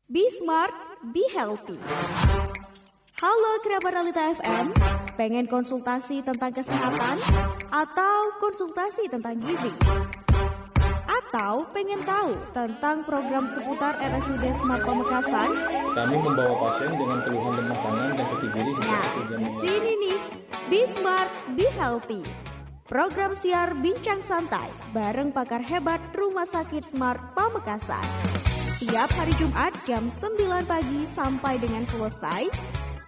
Be smart, be healthy. Halo kerabat Realita FM, pengen konsultasi tentang kesehatan atau konsultasi tentang gizi? Atau pengen tahu tentang program seputar RSUD Smart Pamekasan? Kami membawa pasien dengan keluhan lemah tangan dan kaki kiri sejak Nah, 1 jam di yang lalu. sini nih, Be Smart, Be Healthy. Program siar bincang santai bareng pakar hebat Rumah Sakit Smart Pamekasan. Tiap hari Jumat jam 9 pagi sampai dengan selesai.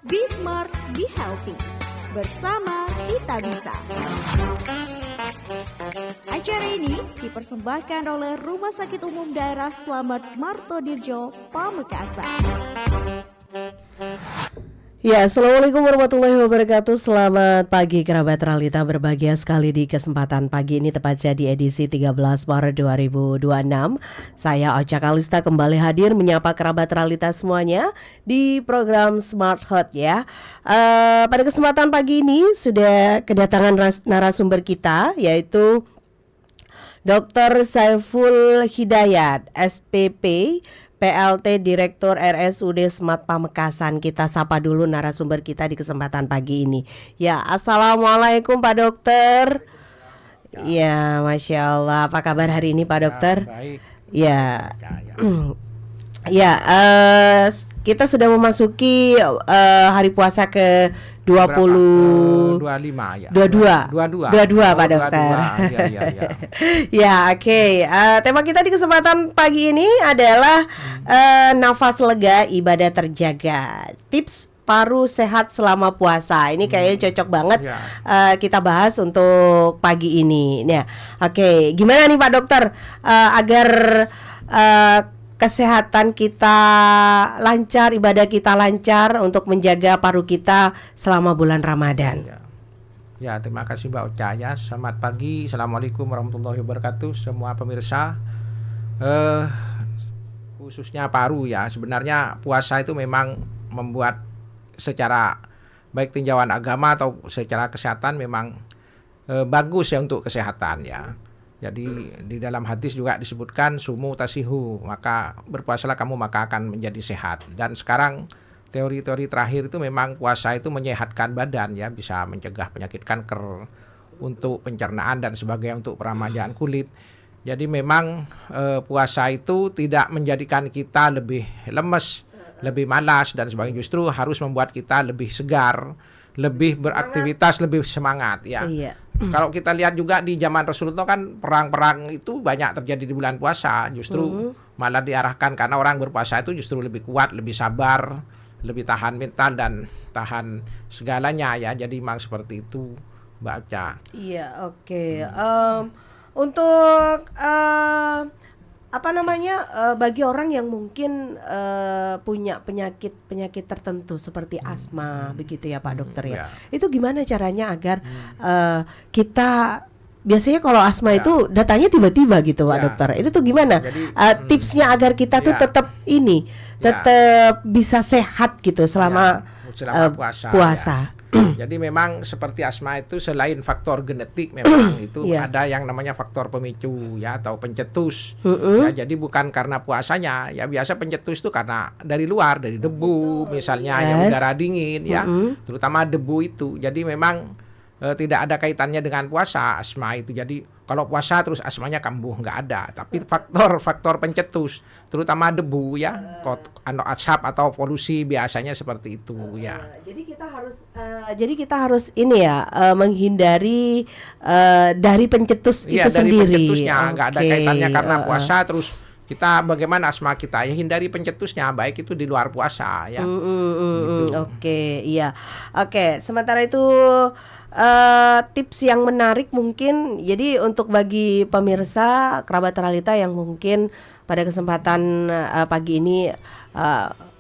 Be Smart, Be Healthy. Bersama kita bisa. Acara ini dipersembahkan oleh Rumah Sakit Umum Daerah Slamet Martodirjo, Pamekasan. Ya, Assalamualaikum warahmatullahi wabarakatuh. Selamat pagi kerabat Realita, berbahagia sekali di kesempatan pagi ini tepatnya di edisi 13 Maret 2026. Saya Ocha Kalista kembali hadir menyapa kerabat Realita semuanya di program Smart Hot ya. Pada kesempatan pagi ini sudah kedatangan narasumber kita, yaitu Dr. Saiful Hidayat, SPP, PLT Direktur RSUD Smart Pamekasan. Kita sapa dulu narasumber kita di kesempatan pagi ini. Ya, Assalamualaikum Pak Dokter. Ya, Masya Allah. Apa kabar hari ini Pak Dokter? Baik. Ya, kita sudah memasuki hari puasa ke 20 25 ya. 22 Pak Dokter. Iya. Ya, oke. Tema kita di kesempatan pagi ini adalah nafas lega, ibadah terjaga. Tips paru sehat selama puasa. Ini kayaknya cocok banget Ya. kita bahas untuk pagi ini. Nah, oke. Gimana nih Pak Dokter agar kesehatan kita lancar, ibadah kita lancar untuk menjaga paru kita selama bulan Ramadan. Ya, terima kasih Mbak Ocha ya. Selamat pagi. Assalamualaikum warahmatullahi wabarakatuh semua pemirsa. Khususnya paru ya. Sebenarnya puasa itu memang membuat secara baik tinjauan agama atau secara kesehatan memang bagus ya untuk kesehatan ya. Jadi di dalam hadis juga disebutkan sumu tasihu, maka berpuasalah kamu maka akan menjadi sehat. Dan sekarang teori-teori terakhir itu memang puasa itu menyehatkan badan ya, bisa mencegah penyakit kanker, untuk pencernaan dan sebagainya, untuk peramajaan kulit. Jadi memang puasa itu tidak menjadikan kita lebih lemes, lebih malas dan sebagainya, justru harus membuat kita lebih segar, lebih beraktivitas, lebih semangat ya. Iya. Kalau kita lihat juga di zaman Rasulullah kan perang-perang itu banyak terjadi di bulan puasa, justru malah diarahkan karena orang berpuasa itu justru lebih kuat, lebih sabar, lebih tahan mental dan tahan segalanya ya. Jadi memang seperti itu Mbak Ocha. Iya, oke. Untuk bagi orang yang mungkin punya penyakit tertentu seperti asma begitu ya Pak Dokter ya. Ya. Itu gimana caranya agar kita, biasanya kalau asma Ya. itu datanya tiba-tiba gitu Pak Ya. Dokter. Itu tuh gimana? Jadi, Tipsnya agar kita tuh Ya. tetap Ya. bisa sehat gitu selama selama puasa. puasa. Jadi memang seperti asma itu selain faktor genetik memang itu Iya. ada yang namanya faktor pemicu ya atau pencetus. Ya, jadi bukan karena puasanya, ya biasa pencetus itu karena dari luar, dari debu misalnya ya, Yes. udara dingin ya, terutama debu itu. Jadi memang tidak ada kaitannya dengan puasa asma itu. Jadi kalau puasa terus asmanya kambuh, nggak ada. Tapi faktor pencetus terutama debu ya, asap atau polusi biasanya seperti itu ya. Jadi kita harus ini ya, menghindari dari pencetus Iya, itu dari sendiri. pencetusnya nggak ada Oke, kaitannya karena puasa. Terus kita bagaimana asma kita ya, hindari pencetusnya, baik itu di luar puasa ya. Gitu. Oke, iya. Oke, sementara itu tips yang menarik mungkin, jadi untuk bagi pemirsa kerabat Realita yang mungkin pada kesempatan pagi ini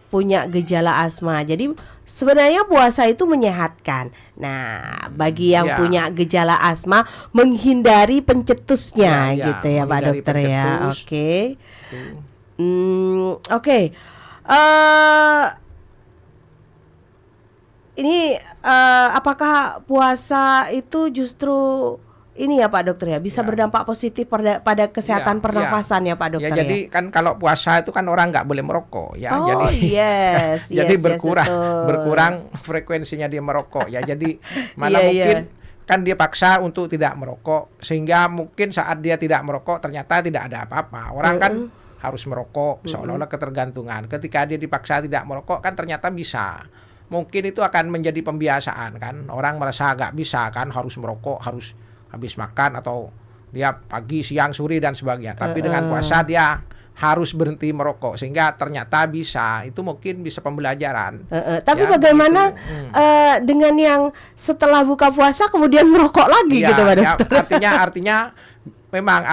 punya gejala asma. Jadi sebenarnya puasa itu menyehatkan. Nah, bagi yang Ya. punya gejala asma, menghindari pencetusnya Ya, gitu ya Pak menghindari Dokter ya. pencetus. Oke. Tuh. Oke. Ini apakah puasa itu justru ini ya Pak Dokter ya, bisa berdampak positif pada kesehatan pernafasan ya Pak Dokter ya. Jadi kan kalau puasa itu kan orang nggak boleh merokok ya. Oh jadi yes, jadi yes, berkurang frekuensinya dia merokok ya. Jadi malah mungkin kan dia paksa untuk tidak merokok, sehingga mungkin saat dia tidak merokok ternyata tidak ada apa-apa. Orang kan harus merokok seolah-olah ketergantungan. Ketika dia dipaksa tidak merokok kan ternyata bisa. Mungkin itu akan menjadi pembiasaan kan. Orang merasa nggak bisa kan, harus merokok, harus habis makan atau dia pagi, siang, sore dan sebagainya. Tapi dengan puasa dia harus berhenti merokok sehingga ternyata bisa. Itu mungkin bisa pembelajaran. Tapi ya, bagaimana dengan yang setelah buka puasa kemudian merokok lagi gitu Pak Dokter? Artinya memang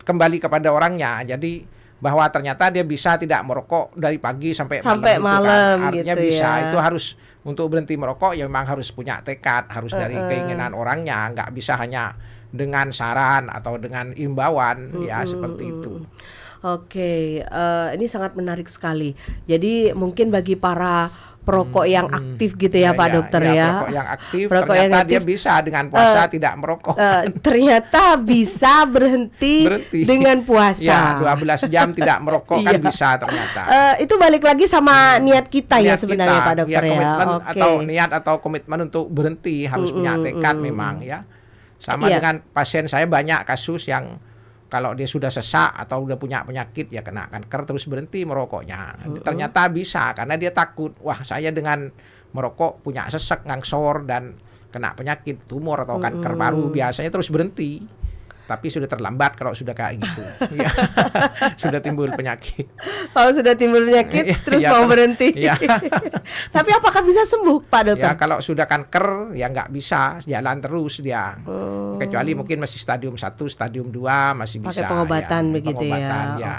kembali kepada orangnya. Jadi bahwa ternyata dia bisa tidak merokok dari pagi sampai malam artinya gitu kan. Bisa ya. Itu harus untuk berhenti merokok ya memang harus punya tekad, harus dari keinginan orangnya, nggak bisa hanya dengan saran atau dengan imbauan ya seperti itu. Oke, ini sangat menarik sekali. Jadi mungkin bagi para perokok yang aktif gitu ya Pak Dokter ya. Perokok yang aktif ternyata dia bisa dengan puasa tidak merokok. Ternyata bisa berhenti dengan puasa. Ya, 12 jam tidak merokok kan bisa ternyata. Itu balik lagi sama niat kita ya sebenarnya Pak Dokter ya. Komitmen atau niat atau komitmen untuk berhenti harus punya tekad memang ya. Sama dengan pasien saya banyak kasus yang kalau dia sudah sesak atau udah punya penyakit ya kena kanker terus berhenti merokoknya. Ternyata bisa karena dia takut, wah saya dengan merokok punya sesek, ngangsor dan kena penyakit tumor atau kanker paru, biasanya terus berhenti. Tapi sudah terlambat kalau sudah kayak gitu. Ya. Sudah timbul penyakit. Kalau sudah timbul penyakit terus mau berhenti. Tapi apakah bisa sembuh Pak Dokter? Ya kalau sudah kanker ya nggak bisa jalan terus dia. Kecuali mungkin masih stadium 1, stadium 2 masih bisa. Pakai pengobatan ya. begitu pengobatan, ya.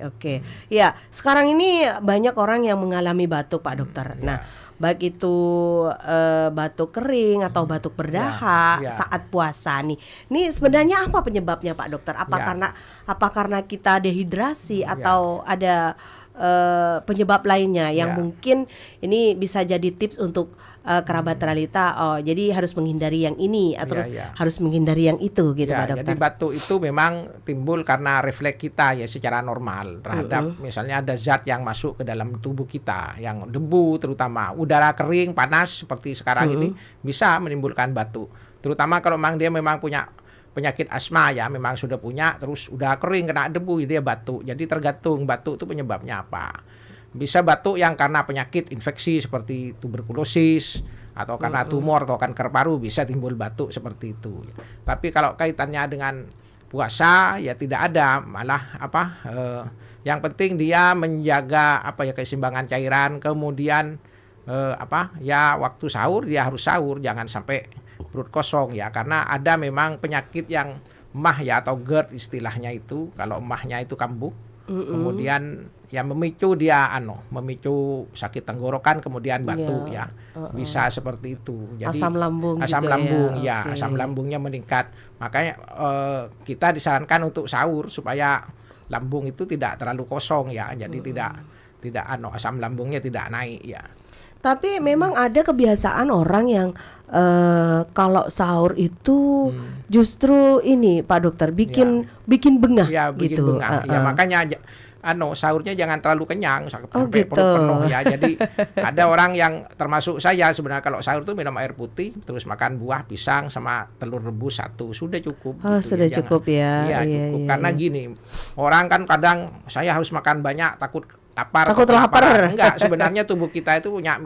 Oke. Ya, sekarang ini banyak orang yang mengalami batuk Pak Dokter. Nah, baik itu batuk kering atau batuk berdarah saat puasa nih. Ini sebenarnya apa penyebabnya Pak Dokter? Apa karena kita dehidrasi atau ada penyebab lainnya yang mungkin ini bisa jadi tips untuk kerabat realita. Oh, jadi harus menghindari yang ini atau harus menghindari yang itu gitu Pak Dokter. Jadi batuk itu memang timbul karena refleks kita ya secara normal terhadap misalnya ada zat yang masuk ke dalam tubuh kita, yang debu terutama, udara kering, panas seperti sekarang ini bisa menimbulkan batuk. Terutama kalau memang dia memang punya penyakit asma ya, memang sudah punya terus udah kering kena debu dia batuk. Jadi tergantung batuk itu penyebabnya apa. Bisa batuk yang karena penyakit infeksi seperti tuberkulosis atau karena tumor atau kanker paru bisa timbul batuk seperti itu. Tapi kalau kaitannya dengan puasa ya tidak ada, malah yang penting dia menjaga keseimbangan cairan, kemudian waktu sahur dia harus sahur, jangan sampai perut kosong ya, karena ada memang penyakit yang emah ya atau GERD istilahnya itu. Kalau emahnya itu kambuh, kemudian yang memicu dia memicu sakit tenggorokan kemudian batuk bisa seperti itu. Jadi asam lambung asam lambungnya meningkat. Makanya kita disarankan untuk sahur supaya lambung itu tidak terlalu kosong ya. Jadi tidak asam lambungnya tidak naik ya. Tapi memang ada kebiasaan orang yang kalau sahur itu justru ini Pak Dokter bikin bengah gitu. Makanya sahurnya jangan terlalu kenyang sampai perut penuh ya. Jadi ada orang yang termasuk saya sebenarnya kalau sahur tuh minum air putih terus makan buah pisang sama telur rebus 1 sudah cukup. Sudah cukup ya. Iya cukup. Karena gini, orang kan kadang saya harus makan banyak takut lapar. Enggak, sebenarnya tubuh kita itu punya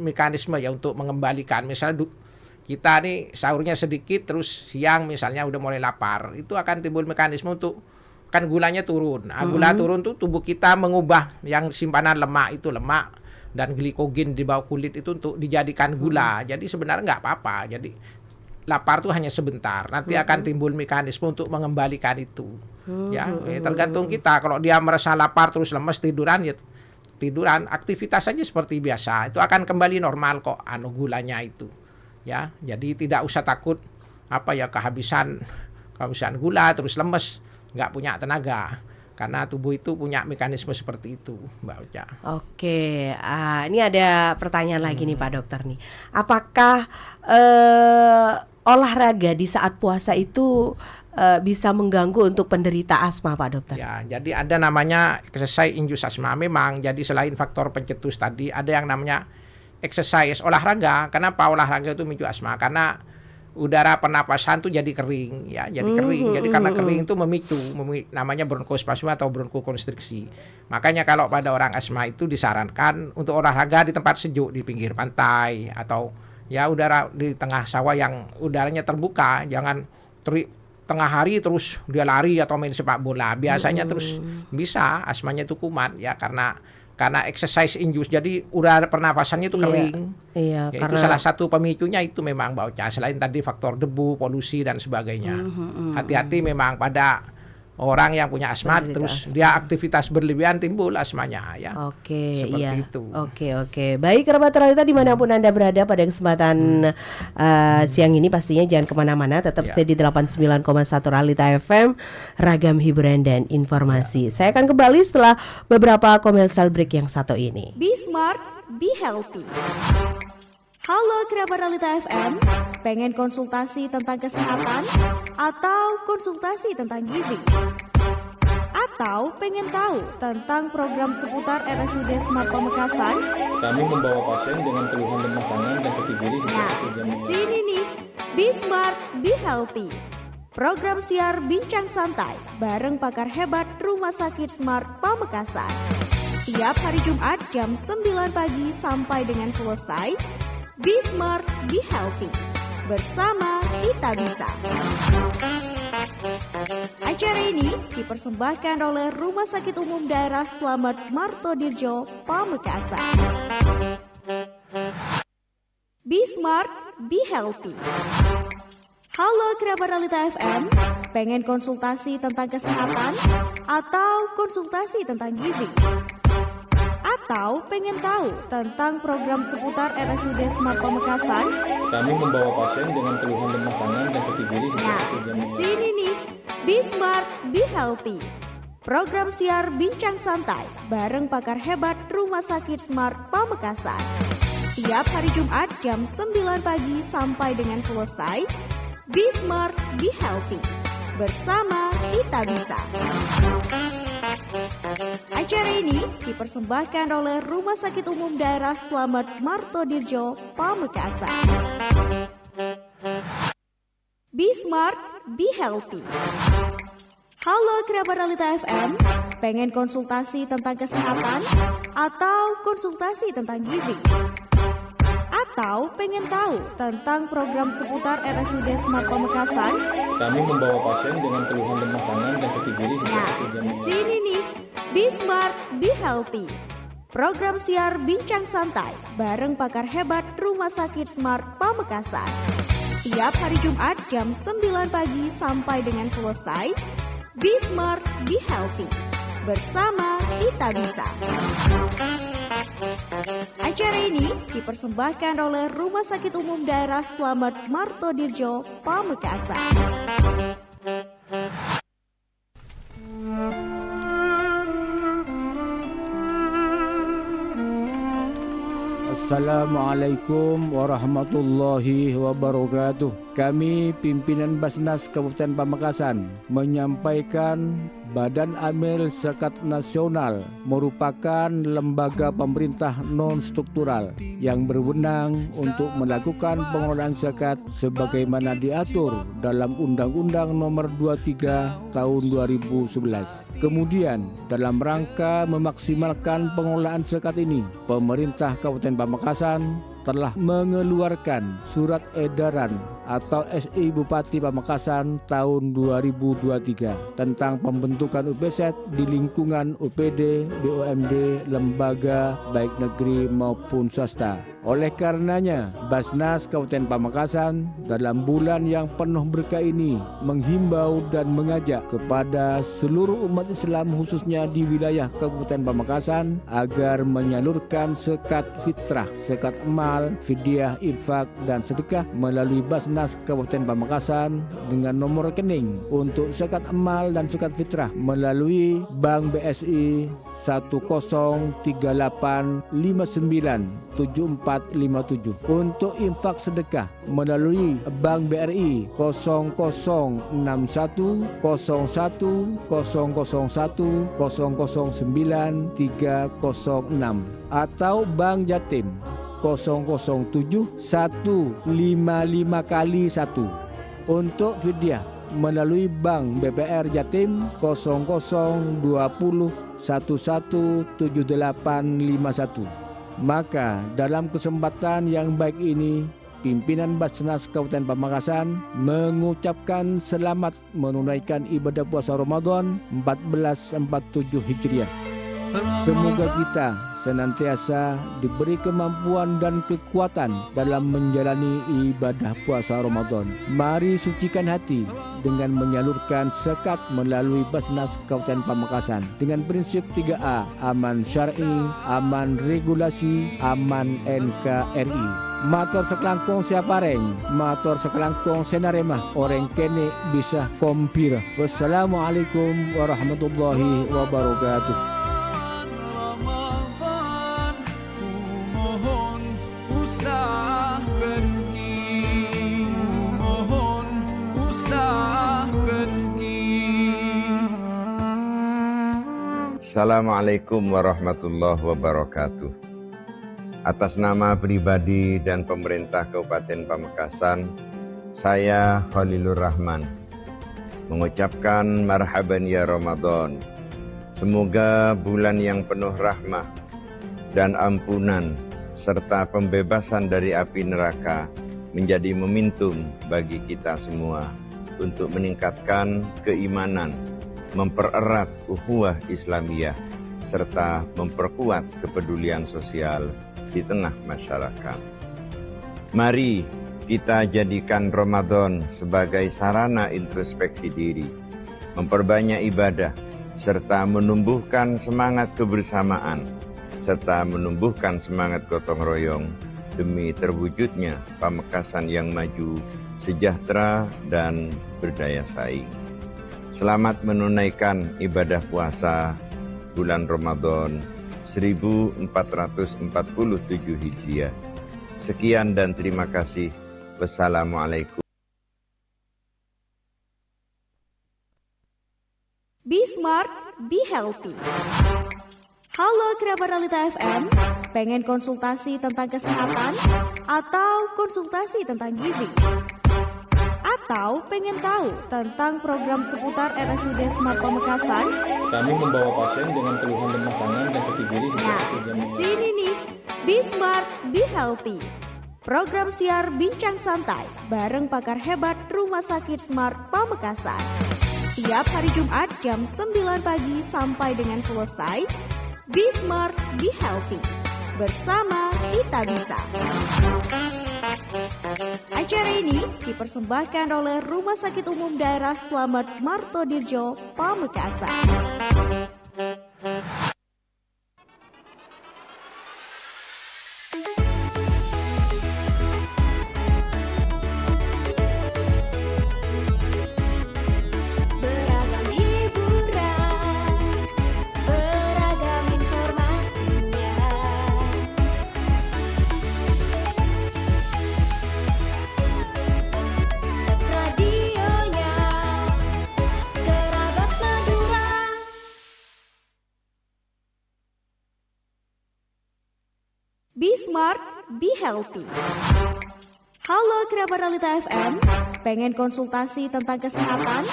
mekanisme ya untuk mengembalikan. Misalnya kita nih sahurnya sedikit terus siang misalnya udah mulai lapar, itu akan timbul mekanisme untuk kan gulanya turun. Gula turun tuh tubuh kita mengubah yang simpanan lemak itu lemak dan glikogen di bawah kulit itu untuk dijadikan gula. Jadi sebenarnya nggak apa-apa. Jadi lapar tuh hanya sebentar. Nanti akan timbul mekanisme untuk mengembalikan itu. Tergantung kita. Kalau dia merasa lapar terus lemes tiduran aktivitas saja seperti biasa. Itu akan kembali normal kok gulanya itu. Ya, jadi tidak usah takut kehabisan gula terus lemes. Nggak punya tenaga karena tubuh itu punya mekanisme seperti itu, Mbak Ocha. Oke, ini ada pertanyaan lagi nih Pak Dokter nih. Apakah olahraga di saat puasa itu bisa mengganggu untuk penderita asma, Pak Dokter? Ya, jadi ada namanya exercise induced asma. Memang jadi selain faktor pencetus tadi, ada yang namanya exercise olahraga. Kenapa olahraga itu memicu asma? Karena udara pernapasan tuh jadi kering, ya, jadi kering. Jadi karena kering itu memicu namanya bronkospasma atau bronkokonstriksi. Makanya kalau pada orang asma itu disarankan untuk olahraga di tempat sejuk, di pinggir pantai atau ya udara di tengah sawah yang udaranya terbuka. Jangan tengah hari terus dia lari atau main sepak bola. Biasanya terus bisa asmanya itu kumat ya karena exercise induced, jadi udara pernapasannya itu kering. Iya, Ya, karena itu salah satu pemicunya itu memang Mbak Ocha. Selain tadi faktor debu, polusi dan sebagainya. Hati-hati memang pada orang yang punya asma Penderita terus asma. dia aktivitas berlebihan timbul asmanya ya. Oke, Seperti iya. itu. Oke. Baik, kerabat realita dimanapun Anda berada pada kesempatan siang ini, pastinya jangan kemana-mana, tetap stay di 89,1 Realita FM, ragam hiburan dan informasi. Saya akan kembali setelah beberapa commercial break yang satu ini. Be smart, be healthy. Halo kerabat Realita FM, pengen konsultasi tentang kesehatan atau konsultasi tentang gizi? Atau pengen tahu tentang program seputar RSUD Smart Pamekasan? Kami membawa pasien dengan keluhan lemah tangan dan kaki kiri sejak Nah, 1 jam di yang lalu. sini nih, Be Smart, Be Healthy. Program siar bincang santai bareng pakar hebat Rumah Sakit Smart Pamekasan. Tiap hari Jumat jam 9 pagi sampai dengan selesai. Be Smart, Be Healthy. Bersama kita bisa. Acara ini dipersembahkan oleh Rumah Sakit Umum Daerah Slamet Martodirjo, Pamekasan. Be Smart, Be Healthy. Halo kerabat Realita FM, pengen konsultasi tentang kesehatan atau konsultasi tentang gizi? Atau pengen tahu tentang program seputar RSUD Smart Pamekasan? Kami membawa pasien dengan keluhan lemah tangan dan kaki kiri sejak Nah, 1 jam di yang lalu. sini nih, Be Smart, Be Healthy. Program siar bincang santai bareng pakar hebat Rumah Sakit Smart Pamekasan. Tiap hari Jumat jam 9 pagi sampai dengan selesai. Be Smart, Be Healthy. Bersama kita bisa. Acara ini dipersembahkan oleh Rumah Sakit Umum Daerah Slamet Martodirjo, Pamekasan. Be Smart, Be Healthy. Halo kerabat Realita FM, pengen konsultasi tentang kesehatan atau konsultasi tentang gizi? Atau pengen tahu tentang program seputar RSUD Smart Pamekasan? Kami membawa pasien dengan keluhan lemah tangan dan kaki kiri sejak Nah, 1 jam di yang lalu. sini nih, Be Smart, Be Healthy. Program siar bincang santai bareng pakar hebat Rumah Sakit Smart Pamekasan. Tiap hari Jumat jam 9 pagi sampai dengan selesai. Be Smart, Be Healthy. Bersama kita bisa. Acara ini dipersembahkan oleh Rumah Sakit Umum Daerah Slamet Martodirjo, Pamekasan. Assalamualaikum warahmatullahi wabarakatuh. Kami pimpinan Basnas Kabupaten Pamekasan menyampaikan Badan Amil Zakat Nasional merupakan lembaga pemerintah non-struktural yang berwenang untuk melakukan pengelolaan zakat sebagaimana diatur dalam Undang-Undang Nomor 23 Tahun 2011. Kemudian, dalam rangka memaksimalkan pengelolaan zakat ini, pemerintah Kabupaten Pamekasan telah mengeluarkan surat edaran atau SI Bupati Pamekasan tahun 2023 tentang pembentukan UPZ di lingkungan UPD, BUMD, lembaga baik negeri maupun swasta. Oleh karenanya, Basnas Kabupaten Pamekasan dalam bulan yang penuh berkah ini menghimbau dan mengajak kepada seluruh umat Islam khususnya di wilayah Kabupaten Pamekasan agar menyalurkan zakat fitrah, zakat amal, fidyah, infak dan sedekah melalui Basnas Kabupaten Pamekasan dengan nomor rekening untuk zakat amal dan zakat fitrah melalui Bank BSI 1038597457. Untuk infak sedekah melalui Bank BRI 001001001306 atau Bank Jatim 007-155 Untuk fidyah melalui Bank BPR Jatim 0020117851. Maka dalam kesempatan yang baik ini, pimpinan Basnas Kabupaten Pamekasan mengucapkan selamat menunaikan ibadah puasa Ramadan 1447 Hijriah. Semoga kita senantiasa diberi kemampuan dan kekuatan dalam menjalani ibadah puasa Ramadan. Mari sucikan hati dengan menyalurkan zakat melalui Basnas Kabupaten Pamekasan dengan prinsip 3A, aman syar'i, aman regulasi, aman NKRI. Matur sekelangkung siapareng, matur sekelangkung senaremah, orang kene bisa kompir. Wassalamualaikum warahmatullahi wabarakatuh. Assalamualaikum warahmatullahi wabarakatuh. Atas nama pribadi dan pemerintah Kabupaten Pamekasan, saya Khalilur Rahman mengucapkan marhaban ya Ramadan. Semoga bulan yang penuh rahmah dan ampunan serta pembebasan dari api neraka menjadi momentum bagi kita semua untuk meningkatkan keimanan, mempererat ukhuwah Islamiyah, serta memperkuat kepedulian sosial di tengah masyarakat. Mari kita jadikan Ramadan sebagai sarana introspeksi diri, memperbanyak ibadah, serta menumbuhkan semangat kebersamaan, serta menumbuhkan semangat gotong royong demi terwujudnya Pamekasan yang maju, sejahtera, dan berdaya saing. Selamat menunaikan ibadah puasa bulan Ramadan 1447 Hijriah. Sekian dan terima kasih. Wassalamualaikum. Be smart, be healthy. Halo kerabat Realita FM, pengen konsultasi tentang kesehatan atau konsultasi tentang gizi? Atau pengen tahu tentang program seputar RSUD Smart Pamekasan? Kami membawa pasien dengan keluhan lemah tangan dan kaki kiri sejak 1 jam. Di sini nih, Be Smart, Be Healthy. Program siar bincang santai bareng pakar hebat Rumah Sakit Smart Pamekasan. Tiap hari Jumat jam 9 pagi sampai dengan selesai. Be Smart, Be Healthy. Bersama kita bisa. Acara ini dipersembahkan oleh Rumah Sakit Umum Daerah Slamet Martodirjo, Pamekasan. Beragam hiburan, beragam informasinya. Radionya Kerabat Madura. Be Smart, Be Healthy. Halo kerabat Realita FM, pengen konsultasi tentang kesehatan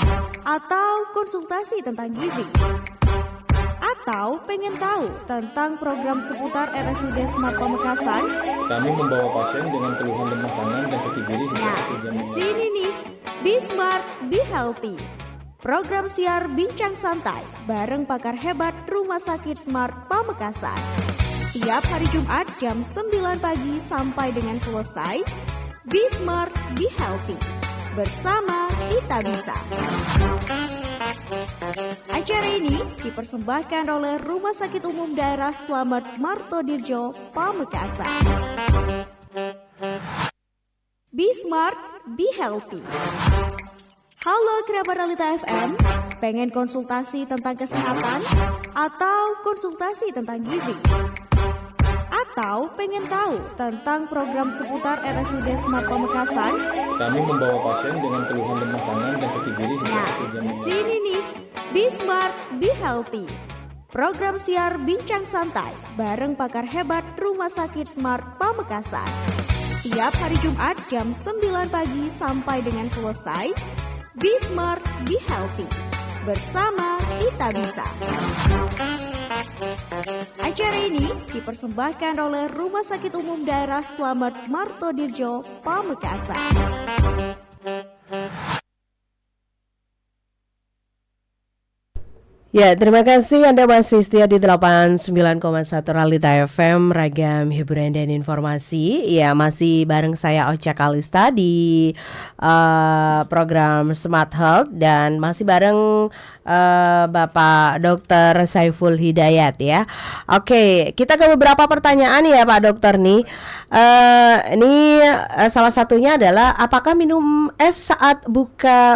atau konsultasi tentang gizi? Atau pengen tahu tentang program seputar RSUD Smart Pamekasan? Kami membawa pasien dengan keluhan lemah tangan dan kaki kiri sejak 1 jam. Di sini nih, Be Smart, Be Healthy. Program siar bincang santai bareng pakar hebat Rumah Sakit Smart Pamekasan. Tiap hari Jumat jam 9 pagi sampai dengan selesai. Be Smart, Be Healthy. Bersama kita bisa. Acara ini dipersembahkan oleh Rumah Sakit Umum Daerah Slamet Martodirjo, Pamekasan. Be Smart, Be Healthy. Halo kerabat Realita FM, pengen konsultasi tentang kesehatan atau konsultasi tentang gizi? Atau pengen tahu tentang program seputar RSUD Smart Pamekasan? Kami membawa pasien dengan keluhan lemah tangan dan kaki kiri hingga Nah, 1 jam. di sini nih, Be Smart, Be Healthy. Program siar bincang santai bareng pakar hebat Rumah Sakit Smart Pamekasan. Tiap hari Jumat jam 9 pagi sampai dengan selesai. Be Smart, Be Healthy. Bersama kita bisa. Acara ini dipersembahkan oleh Rumah Sakit Umum Daerah Slamet Martodirjo, Pamekasan. Ya, terima kasih Anda masih setia di 89,1 Realita FM, ragam hiburan dan informasi. Ya, masih bareng saya Ocha Kalista di program Smart Health dan masih bareng Bapak Dr. Saiful Hidayat ya. Oke, kita ke beberapa pertanyaan ya Pak Dokter nih. Salah satunya adalah apakah minum es saat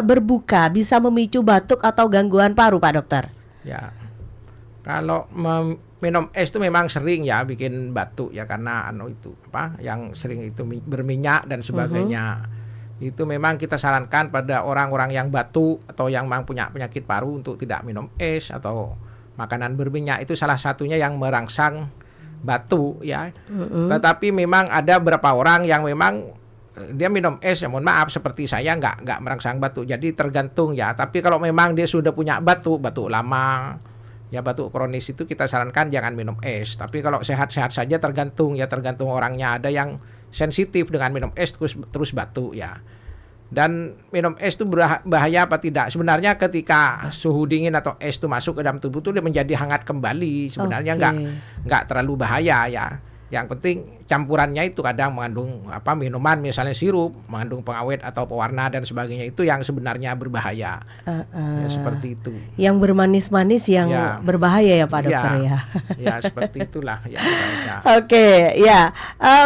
berbuka bisa memicu batuk atau gangguan paru Pak Dokter? Ya, kalau minum es itu memang sering ya bikin batuk ya karena yang sering itu berminyak dan sebagainya. Itu memang kita sarankan pada orang-orang yang batuk atau yang memang punya penyakit paru untuk tidak minum es atau makanan berminyak, itu salah satunya yang merangsang batuk ya. Tetapi memang ada beberapa orang yang memang dia minum es, ya mohon maaf seperti saya nggak merangsang batuk. Jadi tergantung ya. Tapi kalau memang dia sudah punya batuk lama, ya batuk kronis itu kita sarankan jangan minum es. Tapi kalau sehat-sehat saja tergantung orangnya. Ada yang sensitif dengan minum es terus batuk ya. Dan minum es itu bahaya apa tidak? Sebenarnya ketika suhu dingin atau es itu masuk ke dalam tubuh itu dia menjadi hangat kembali. Sebenarnya nggak terlalu bahaya ya. Yang penting campurannya itu kadang mengandung minuman misalnya sirup, mengandung pengawet atau pewarna dan sebagainya, itu yang sebenarnya berbahaya. Ya, seperti itu. Yang bermanis-manis yang berbahaya ya Pak Dokter ya. Ya seperti itulah ya. Oke, ya.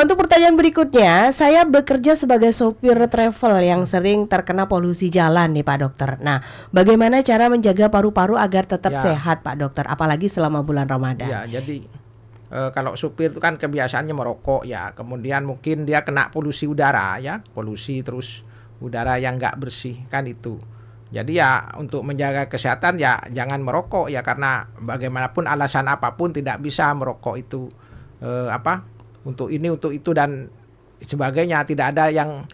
Untuk pertanyaan berikutnya, saya bekerja sebagai sopir travel yang sering terkena polusi jalan nih Pak Dokter. Nah, bagaimana cara menjaga paru-paru agar tetap sehat Pak Dokter, apalagi selama bulan Ramadan? Ya, jadi kalau supir itu kan kebiasaannya merokok ya, kemudian mungkin dia kena polusi udara ya, polusi terus udara yang nggak bersih kan itu. Jadi ya untuk menjaga kesehatan ya jangan merokok ya, karena bagaimanapun alasan apapun tidak bisa merokok itu untuk ini untuk itu dan sebagainya, tidak ada yang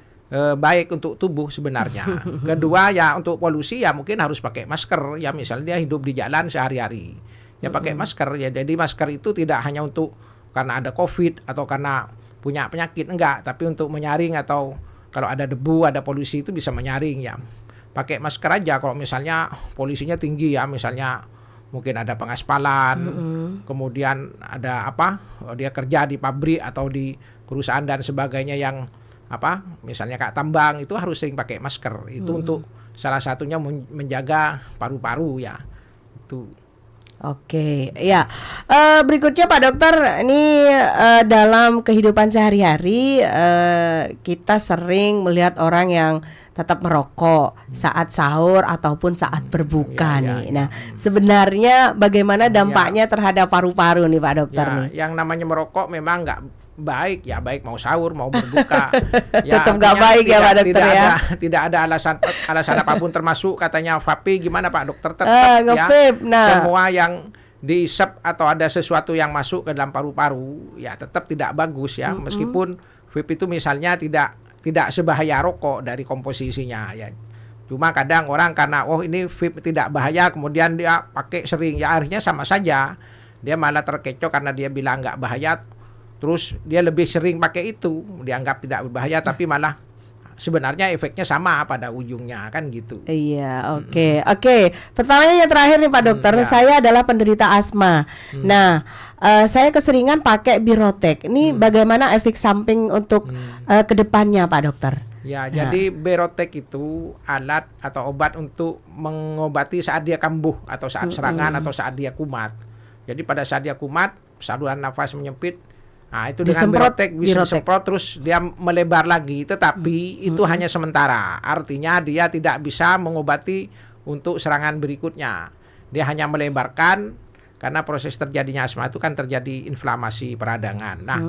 baik untuk tubuh sebenarnya. Kedua ya untuk polusi ya mungkin harus pakai masker ya, misalnya dia hidup di jalan sehari-hari. Ya pakai masker ya. Jadi masker itu tidak hanya untuk karena ada COVID atau karena punya penyakit, enggak, tapi untuk menyaring atau kalau ada debu, ada polusi itu bisa menyaring ya. Pakai masker aja kalau misalnya polusinya tinggi ya, misalnya mungkin ada pengaspalan, kemudian ada dia kerja di pabrik atau di perusahaan dan sebagainya yang misalnya kayak tambang, itu harus sering pakai masker. Itu untuk salah satunya menjaga paru-paru ya. Itu. Oke, ya. Berikutnya Pak Dokter, ini dalam kehidupan sehari-hari kita sering melihat orang yang tetap merokok saat sahur ataupun saat berbuka nih. Nah, sebenarnya bagaimana dampaknya terhadap paru-paru nih Pak Dokter nih? Yang namanya merokok memang nggak baik ya, baik mau sahur mau berbuka. Tetap nggak baik ya Pak Dokter ya. Tidak ada alasan apapun, termasuk katanya vape, gimana Pak Dokter, tetap ya semua yang diisep atau ada sesuatu yang masuk ke dalam paru-paru ya tetap tidak bagus ya. Meskipun vape itu misalnya tidak sebahaya rokok dari komposisinya ya. Cuma kadang orang karena ini vape tidak bahaya kemudian dia pakai sering ya, akhirnya sama saja. Dia malah terkecoh karena dia bilang nggak bahaya. Terus dia lebih sering pakai itu, dianggap tidak berbahaya, tapi malah sebenarnya efeknya sama pada ujungnya kan gitu. Iya, oke. Pertanyaannya yang terakhir nih Pak Dokter, saya adalah penderita asma. Nah, saya keseringan pakai Birotek. Ini bagaimana efek samping untuk kedepannya Pak Dokter? Ya, jadi Birotek itu alat atau obat untuk mengobati saat dia kambuh atau saat serangan atau saat dia kumat. Jadi pada saat dia kumat, saluran nafas menyempit, Nah, itu dengan Disemprot, Birotek bisa Birotek. disemprot terus dia melebar lagi, tetapi itu hanya sementara. Artinya dia tidak bisa mengobati untuk serangan berikutnya. Dia hanya melebarkan karena proses terjadinya asma itu kan terjadi inflamasi peradangan. Nah,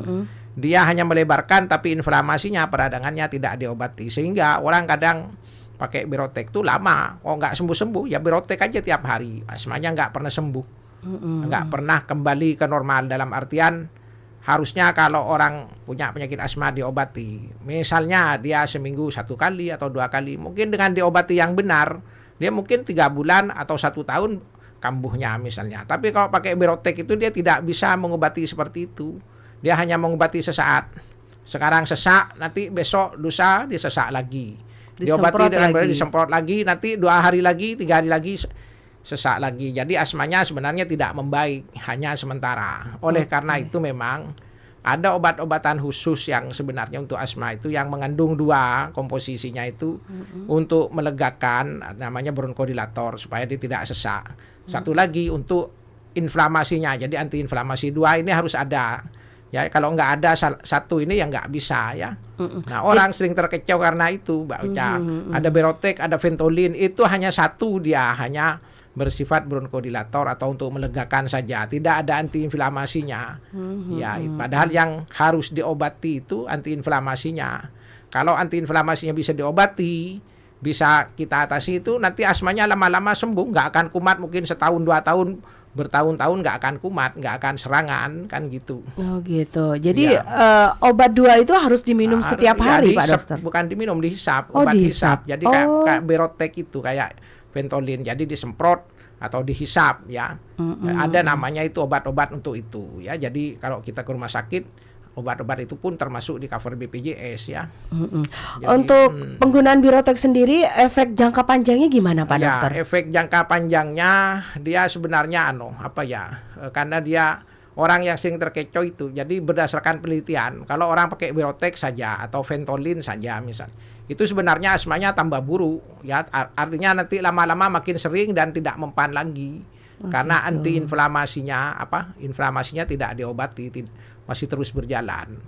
dia hanya melebarkan tapi inflamasinya peradangannya tidak diobati, sehingga orang kadang pakai Birotek itu lama, nggak sembuh-sembuh, ya Birotek aja tiap hari, asmanya nggak pernah sembuh, nggak pernah kembali ke normal. Dalam artian harusnya kalau orang punya penyakit asma diobati, misalnya dia seminggu 1 kali atau 2 kali, mungkin dengan diobati yang benar, dia mungkin 3 bulan atau 1 tahun kambuhnya misalnya. Tapi kalau pakai Birotek itu dia tidak bisa mengobati seperti itu, dia hanya mengobati sesaat. Sekarang sesak, nanti besok lusa dia sesak lagi. Diobati Disemprot dengan benar, lagi. disemprot lagi, nanti 2 hari lagi, 3 hari lagi sesak lagi. Jadi asmanya sebenarnya tidak membaik, hanya sementara. Oleh karena itu memang ada obat-obatan khusus yang sebenarnya untuk asma itu yang mengandung 2 komposisinya itu untuk melegakan, namanya bronkodilator supaya dia tidak sesak. Satu lagi untuk inflamasinya, jadi antiinflamasi. 2 ini harus ada. Ya, kalau nggak ada satu ini ya nggak bisa ya. Nah, orang sering terkecoh karena itu, Mbak Uca. Ada Birotek, ada Ventolin, itu hanya satu, dia hanya bersifat bronkodilator atau untuk melegakan saja, tidak ada antiinflamasinya. Ya, padahal yang harus diobati itu antiinflamasinya. Kalau antiinflamasinya bisa diobati, bisa kita atasi, itu nanti asmanya lama-lama sembuh, nggak akan kumat, mungkin setahun 2 tahun, bertahun-tahun nggak akan kumat, nggak akan serangan, kan gitu. Oh gitu. Jadi Iya. obat 2 itu harus diminum setiap hari, Pak dihisap, Dokter. bukan diminum, dihisap, Oh, obat dihisap. hisap. Jadi kayak Oh. Birotek itu kayak Ventolin, jadi disemprot atau dihisap ya. Ada namanya itu obat-obat untuk itu ya. Jadi kalau kita ke rumah sakit, obat-obat itu pun termasuk di cover BPJS ya. Jadi, Untuk penggunaan Birotek sendiri, efek jangka panjangnya gimana, Pak ya, Dokter? efek jangka panjangnya dia sebenarnya karena dia orang yang sering terkecoh itu. Jadi berdasarkan penelitian, kalau orang pakai Birotek saja atau Ventolin saja misalnya, itu sebenarnya asmanya tambah buruk ya. Artinya nanti lama-lama makin sering dan tidak mempan lagi. Karena antiinflamasinya inflamasinya tidak diobati, masih terus berjalan.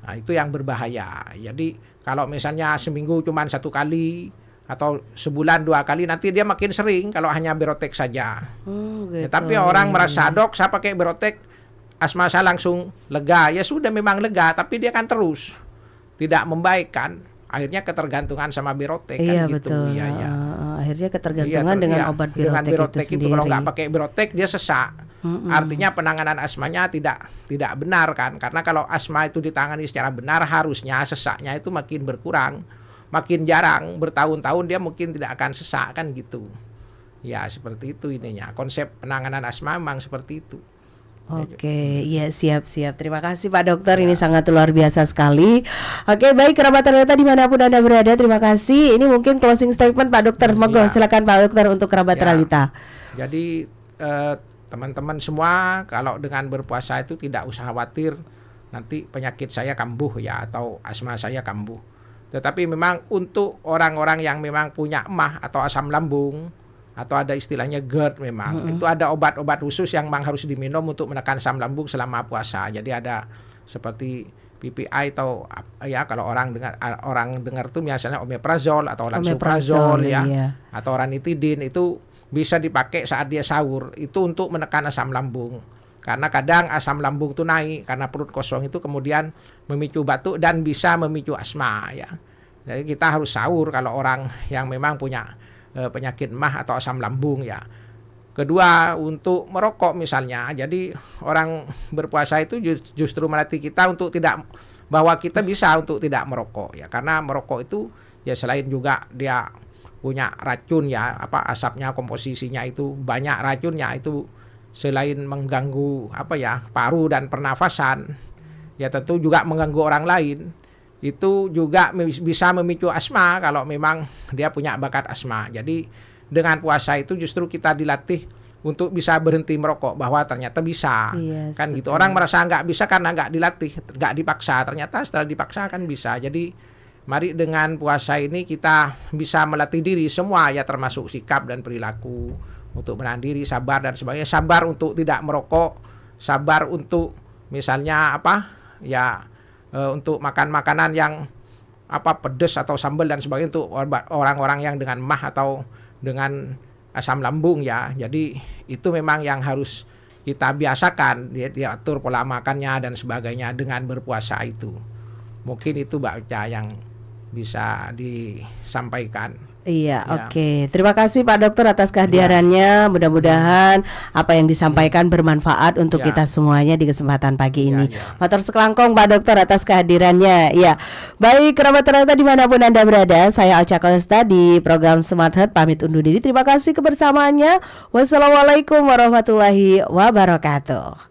Nah, itu yang berbahaya. Jadi kalau misalnya seminggu cuma 1 kali atau sebulan 2 kali, nanti dia makin sering kalau hanya Birotek saja. Gitu. Ya, tapi orang merasa, dok saya pakai Birotek, asma saya langsung lega. Ya sudah, memang lega, tapi dia kan terus tidak membaik kan. Akhirnya ketergantungan sama Birotek kan Iya, gitu. betul. Iya, iya. Akhirnya Iya, ketergantungan dengan iya. obat Dengan Birotek itu itu kalau sendiri. nggak pakai Birotek dia sesak. Artinya penanganan asmanya tidak benar kan. Karena kalau asma itu ditangani secara benar, harusnya sesaknya itu makin berkurang, makin jarang, bertahun-tahun dia mungkin tidak akan sesak kan gitu. Ya seperti itu ininya. Konsep penanganan asma memang seperti itu. Oke, ya siap-siap. Terima kasih Pak Dokter, ini sangat luar biasa sekali. Oke, baik kerabat ternyata dimanapun Anda berada, terima kasih. Ini mungkin closing statement Pak Dokter. Monggo Ya. silakan Pak Dokter untuk kerabat Ya. realita. Jadi teman-teman semua kalau dengan berpuasa itu tidak usah khawatir nanti penyakit saya kambuh ya atau asma saya kambuh. Tetapi memang untuk orang-orang yang memang punya emah atau asam lambung atau ada istilahnya GERD memang itu ada obat-obat khusus yang memang harus diminum untuk menekan asam lambung selama puasa. Jadi ada seperti PPI atau ya kalau orang dengar tuh misalnya omeprazol atau lansoprazol ya iya. atau ranitidin, itu bisa dipakai saat dia sahur itu untuk menekan asam lambung. Karena kadang asam lambung itu naik karena perut kosong, itu kemudian memicu batuk dan bisa memicu asma ya. Jadi kita harus sahur kalau orang yang memang punya penyakit mah atau asam lambung ya. Kedua, untuk merokok misalnya. Jadi orang berpuasa itu justru melatih kita untuk tidak, bahwa kita bisa untuk tidak merokok ya. Karena merokok itu ya selain juga dia punya racun ya, asapnya komposisinya itu banyak racunnya, itu selain mengganggu paru dan pernafasan, ya tentu juga mengganggu orang lain. Itu juga bisa memicu asma kalau memang dia punya bakat asma. Jadi dengan puasa itu justru kita dilatih untuk bisa berhenti merokok, bahwa ternyata bisa. Yes, Kan gitu. betul. Orang merasa nggak bisa karena nggak dilatih, nggak dipaksa. Ternyata setelah dipaksa kan bisa. Jadi mari dengan puasa ini kita bisa melatih diri semua ya, termasuk sikap dan perilaku untuk menahan diri, sabar dan sebagainya. Sabar untuk tidak merokok, sabar untuk misalnya ya untuk makan makanan yang pedes atau sambal dan sebagainya untuk orang-orang yang dengan mah atau dengan asam lambung ya. Jadi itu memang yang harus kita biasakan, diatur pola makannya dan sebagainya dengan berpuasa itu. Mungkin itu Mbak yang bisa disampaikan. Iya, Ya. oke. Terima kasih Pak Dokter atas kehadirannya. Mudah-mudahan apa yang disampaikan bermanfaat untuk Ya. kita semuanya di kesempatan pagi Ya, ini. ya. Matur sekelangkong Pak Dokter atas kehadirannya. Ya, baik kerabat ternyata dimanapun Anda berada, saya Ocha Kolesta di program Smart Heart pamit undur diri. Terima kasih kebersamaannya. Wassalamualaikum warahmatullahi wabarakatuh.